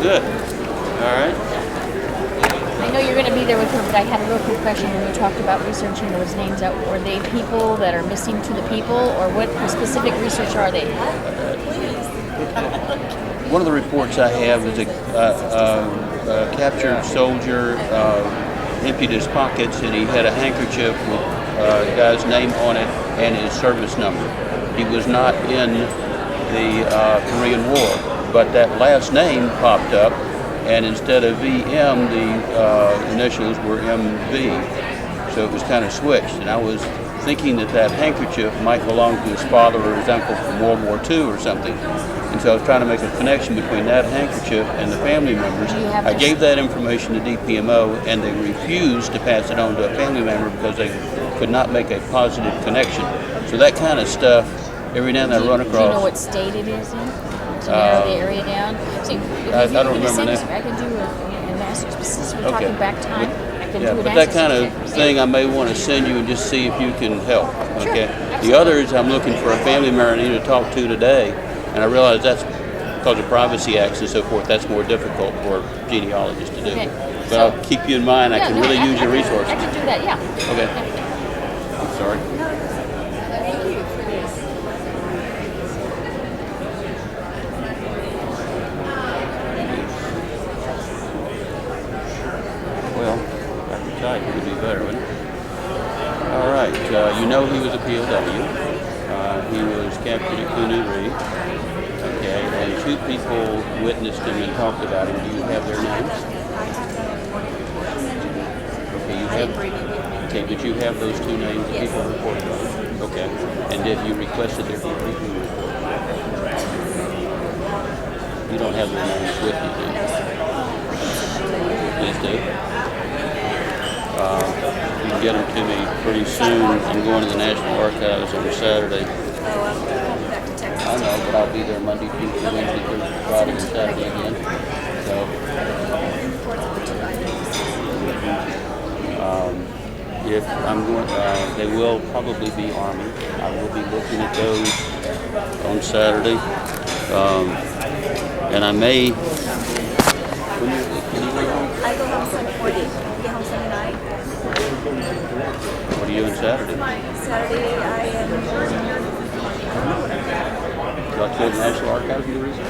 Good. All right. I know you're going to be there with her, but I had a real quick question when you talked about researching those names out. Were they people that are missing to the people, or what specific research are they? One of the reports I have is a captured soldier emptied his pockets, and he had a handkerchief with the guy's name on it and his service number. He was not in the Korean War, but that last name popped up, and instead of VM, the initials were MV. So it was kind of switched, and I was thinking that handkerchief might belong to his father or his uncle from World War II or something. And so I was trying to make a connection between that handkerchief and the family members. I gave that information to DPMO, and they refused to pass it on to a family member because they could not make a positive connection. So that kind of stuff, every now and then I run across. Do you know what state it is in? To narrow the area down? See, I don't remember that. I can do a master's, but since we're talking back time, I can do an but that kind of thing I may want to send you and just see if you can help. Okay. Sure, the others, I'm looking for a family member I need to talk to today, and I realize that's because of privacy acts and so forth. That's more difficult for genealogists to do. Okay. But So, I'll keep you in mind. I can really use your resources. I can do that. Yeah. Okay. Yeah. I'm sorry. Thank you for this. Well, Dr. Tight would be better, wouldn't it? All right. You know he was a POW. He was captured at Kunuri. Okay. And two people witnessed him and talked about him. Do you have their names? Okay. You have. Okay. Did you have those two names that people reported on? Okay. And did you requested their debriefing report? You don't have their names with you, do you? Please do. You can get them to me pretty soon. I'm going to the National Archives on Saturday. I know, but I'll be there Monday, Tuesday, Wednesday, Thursday, Friday, and Saturday again. So, if I'm going, they will probably be Army. I will be looking at those on Saturday, and I may. I go home Sunday morning. Get home Sunday night. What are you doing Saturday? Saturday I am. Would you like to go to the National Archives and do research?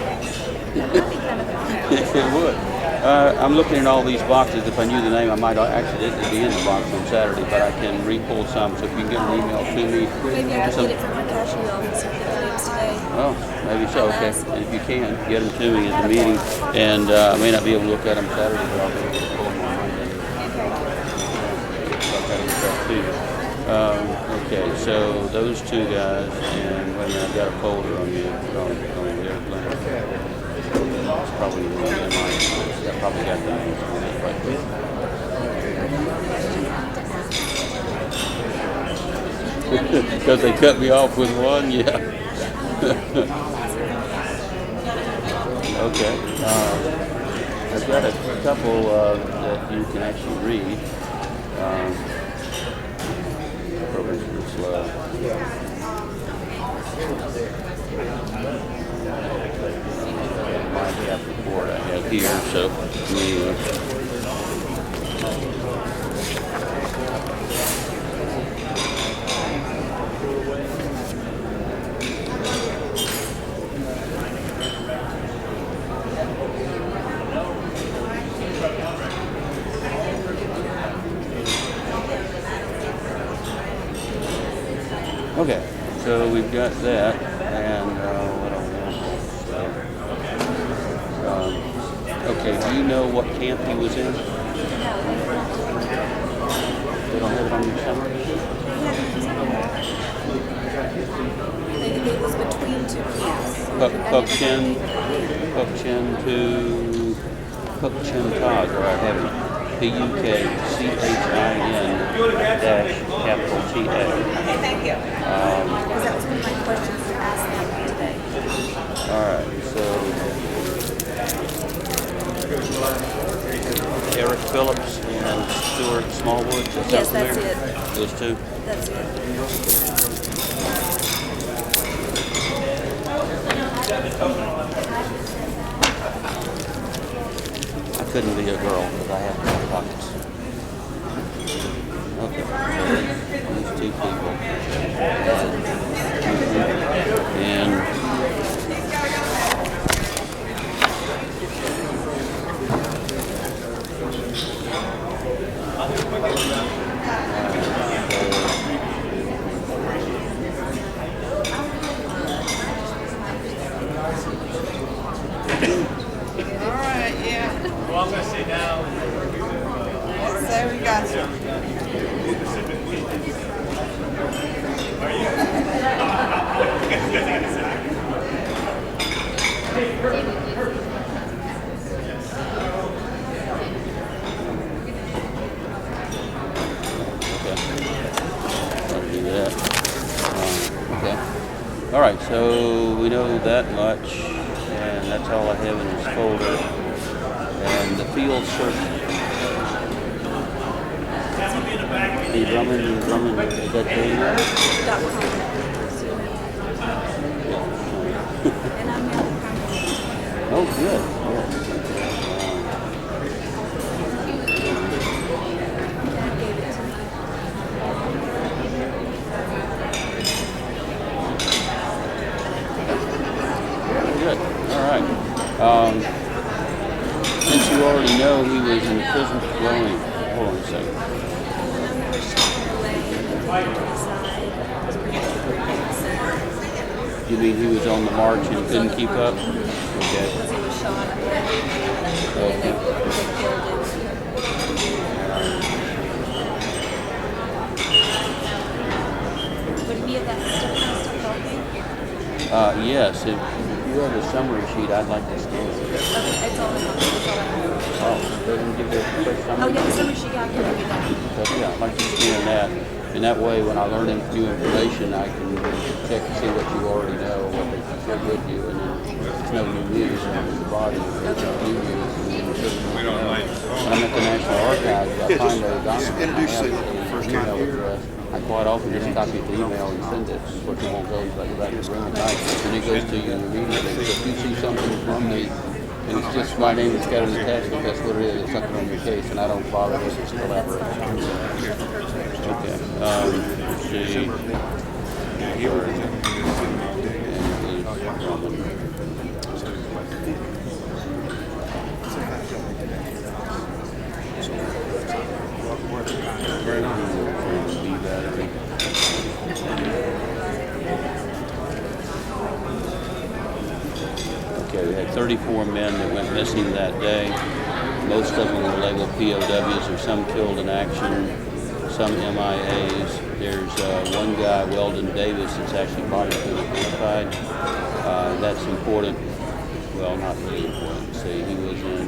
It would. I'm looking at all these boxes. If I knew the name, I might accidentally be in the box on Saturday, but I can re-pull some. So if you can get an email to me. Maybe I can get it from the cashier office if the names today. Oh, maybe so. Okay. And if you can, get them to me at the meeting. And I may not be able to look at them Saturday, but I'll be able to pull them on Monday. Okay, so those two guys, and wait a minute, I've got a folder on you on the airplane. It's probably the one in mine. I probably got the names on it right there. Because they cut me off with one, yeah. Okay. I've got a couple that you can actually read. Program's pretty slow. My gap report I have here, so okay, so we've got that, and what else? Okay, do you know what camp he was in? They don't have it on your summary? It was between two camps. Pukchin Tag, or I have it. PUKCHIN dash capital TA. Okay, thank you. Because that was one of my questions to ask them today. All right, so Eric Phillips and Stuart Smallwood. Yes, that's it. Those two. That's it. couldn't be a girl because I have no pockets. Okay, so these two people. And Well, I'm going to say now. So we got you. do that. Okay. All right, so we know that much, and that's all I have in this folder. And the field search. The Drummond, is that the And I'm now the primary. Oh, good. Dad gave it to me. Good. All right. Since you already know he was in prison, hold on a second. You mean he was on the march and couldn't keep up? Okay. Because he was shot at. And they killed him. Would any of that stuff helping? Yes. If you have a summary sheet, I'd like to scan it. Okay, it's all I have. Oh, doesn't give you a quick summary? Oh, yeah, the summary sheet, yeah, I can do that. But yeah, I'd like to scan that. And that way, when I learn new information, I can check and see what you already know, what they shared with you, and then it's no new news in the body. It's new news. When I'm at the National Archives, I find a document. I have an email address. I quite often just copy the email and send it, which it won't go until I go back to the room at night. And it goes to you immediately. So if you see something from me, and it's just my name that's got it attached, if that's what it is, it's something on your case, and I don't bother with this collaboration. Okay. Let's see. Okay, we had 34 men that went missing that day. Most of them were labeled POWs, or some killed in action, some MIAs. There's one guy, Weldon Davis, that's actually body identified. That's important. Well, not really important. See, he was in.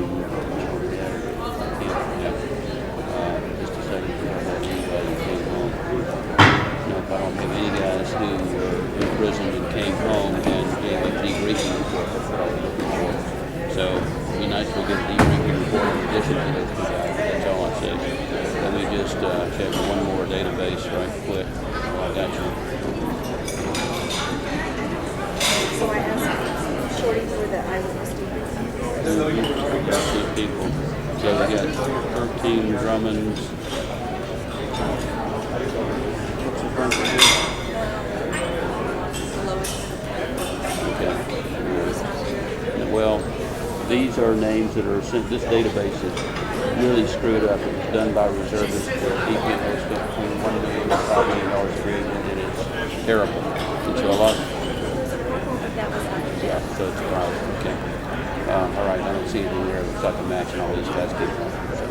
Just a second. I don't have anybody who came home. Nope, I don't have any guys who were imprisoned and came home and gave a debriefing report. That's what I was looking for. So it'd be nice to get a debriefing report in addition to those two guys. That's all I say. Let me just check one more database right quick. I got you. So I asked Shorty for the eyewitness statements. Two people. So we got 13 Drummonds. What's the front of Okay. Well, these are names that are sent. This database is really screwed up. It was done by reservists for DPNO spent between $1 million and $5 million creating it, and it's terrible. And so a lot. Yeah, so it's a problem. Okay. All right, I don't see anything there. It looks like a match, and all these guys get from. So,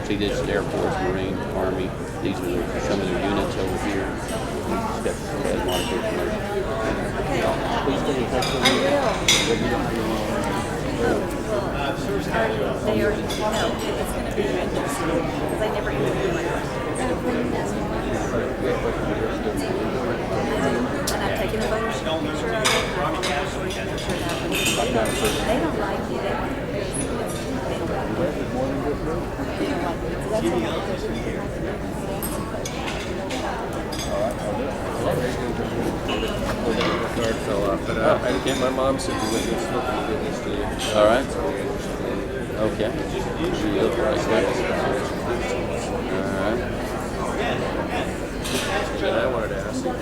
see, this is Air Force, Marine, Army. These are some of their units over here. Please stay in touch with me. They already know it's going to be interesting because I never interviewed my wife. And I've taken a picture of it. They don't like you. They don't like you. That's Card fell off, but my mom said you witnessed looking at this to you. All right. Okay. Shield, right there. All right. Then I wanted to ask you,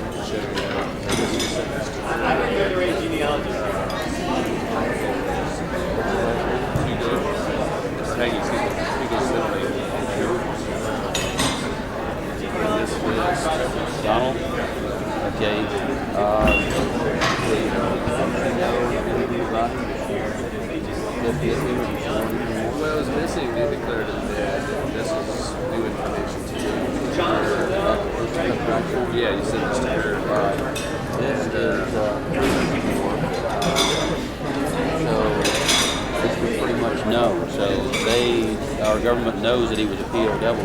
Donald. Okay. well, it was missing. They declared him dead. This is new information to you. Yeah, you said this to her. This is so this we pretty much know. So our government knows that he was a POW.